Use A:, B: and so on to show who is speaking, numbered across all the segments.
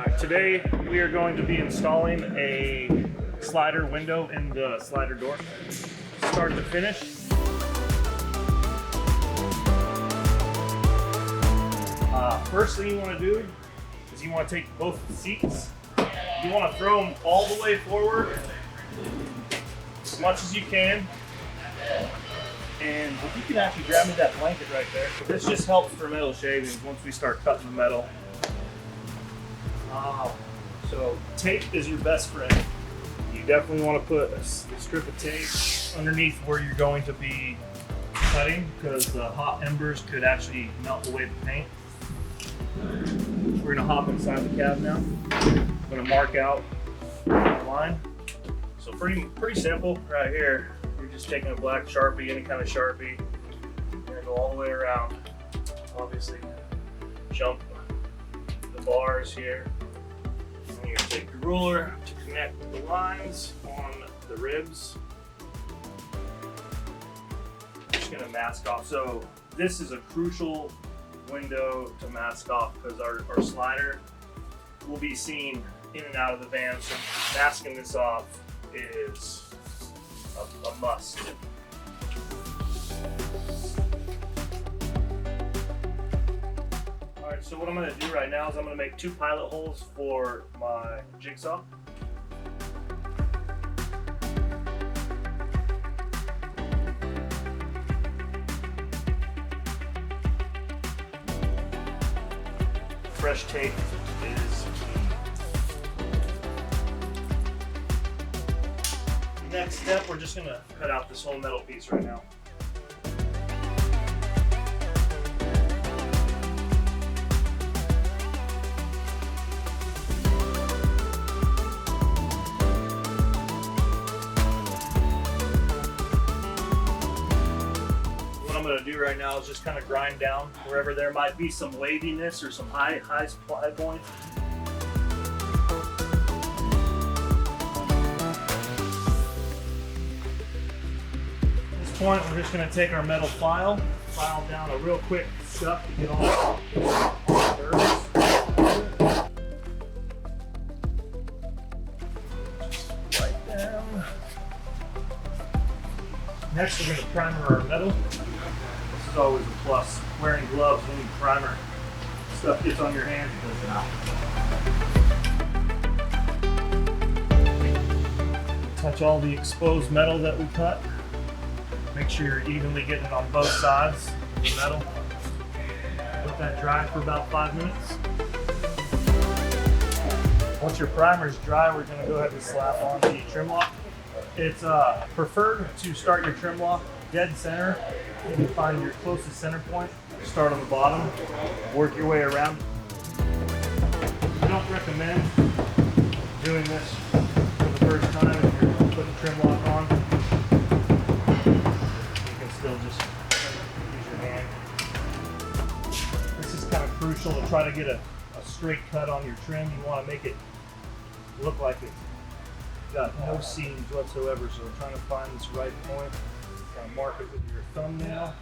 A: Alright, today we are going to be installing a slider window in the slider door, start to finish. First thing you want to do is you want to take both the seats, you want to throw them all the way forward as much as you can. And if you can actually grab me that blanket right there, this just helps for metal shavings once we start cutting the metal. So tape is your best friend. You definitely want to put a strip of tape underneath where you're going to be cutting, because the hot embers could actually melt away the paint. We're going to hop inside the cab now. I'm going to mark out the line. So pretty simple right here. You're just taking a black Sharpie, any kind of Sharpie. You're going to go all the way around. Obviously, jump the bars here. And you take your ruler to connect the lines on the ribs. I'm just going to mask off. So this is a crucial window to mask off because our slider will be seen in and out of the van. So masking this off is a must. Alright, so what I'm going to do right now is I'm going to make 2 pilot holes for my jigsaw. Fresh tape is key. Next step, we're just going to cut out this whole metal piece right now. What I'm going to do right now is just kind of grind down wherever there might be some waviness or some high supply points. Point, we're just going to take our metal file down a real quick scuff to get all the dirt. Just right down. Next, we're going to primer our metal. This is always a plus. Wearing gloves when you primer, stuff gets on your hands, it does not. Touch all the exposed metal that we cut. Make sure you're evenly getting it on both sides of the metal. Let that dry for about 5 minutes. Once your primer is dry, we're going to go ahead and slap on the trim lock. It's preferred to start your trim lock dead center. You can find your closest center point. Start on the bottom, work your way around. I don't recommend doing this for the first time if you're putting trim lock on. Just use your hand. This is kind of crucial to try to get a straight cut on your trim. You want to make it look like it's got no seams whatsoever. So we're trying to find this right point. Kind of mark it with your thumbnail.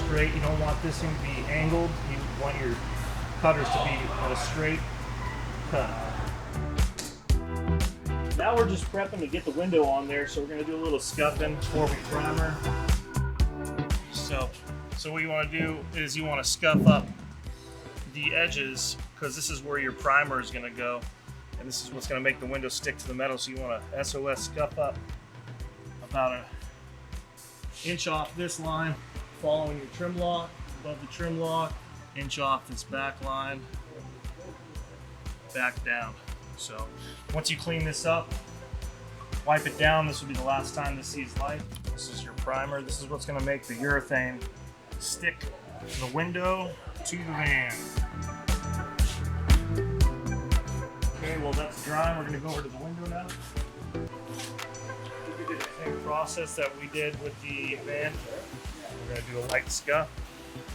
A: Straight. You don't want this thing to be angled. You want your cutters to be at a straight cut. Now we're just prepping to get the window on there, so we're going to do a little scuffing before we primer. So what you want to do is you want to scuff up the edges, because this is where your primer is going to go, and this is what's going to make the window stick to the metal. So you want to SOS scuff up about an inch off this line, following your trim lock, above the trim lock, inch off this back line, back down. So once you clean this up, wipe it down. This will be the last time this sees light. This is your primer. This is what's going to make the urethane stick the window to the van. Okay, well that's dry. We're going to go over to the window now. We did the same process that we did with the van. We're going to do a light scuff,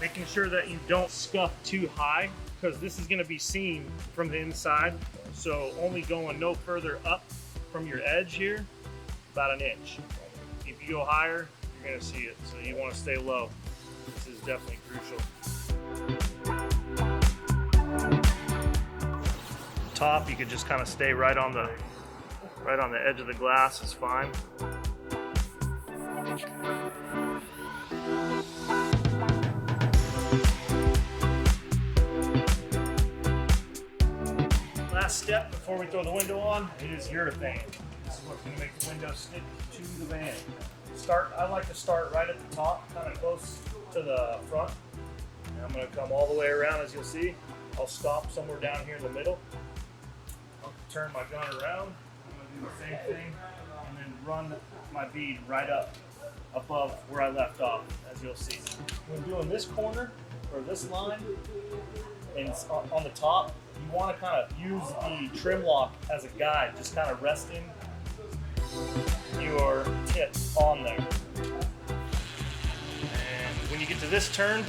A: making sure that you don't scuff too high, because this is going to be seen from the inside. So only going no further up from your edge here, about an inch. If you go higher, you're going to see it. So you want to stay low. This is definitely crucial. top, you could just kind of stay right on the edge of the glass. It's fine. Last step before we throw the window on is urethane. This is what's going to make the window stick to the van. I like to start right at the top, kind of close to the front. And I'm going to come all the way around, as you'll see. I'll stop somewhere down here in the middle. I'll turn my gun around. I'm going to do the same thing and then run my bead right up above where I left off, as you'll see. When doing this corner or this line and on the top, you want to kind of use the trim lock as a guide, just kind of resting your tip on there. And when you get to this turn,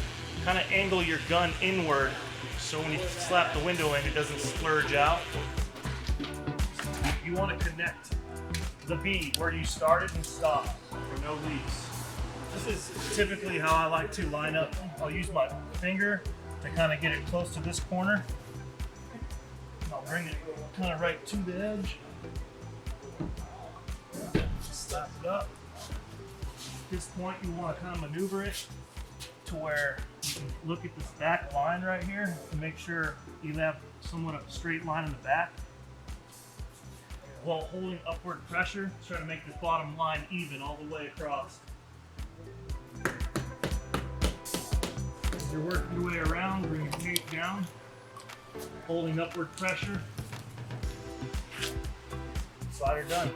A: kind of angle your gun inward so when you slap the window in, it doesn't splurge out. You want to connect the bead where you started and stop for no leaks. This is typically how I like to line up. I'll use my finger to kind of get it close to this corner. I'll bring it kind of right to the edge. Slap it up. At this point, you want to kind of maneuver it to where you can look at this back line right here and make sure you have somewhat of a straight line in the back. While holding upward pressure, try to make this bottom line even all the way across. As you're working your way around, bring your tape down, holding upward pressure. Slider done.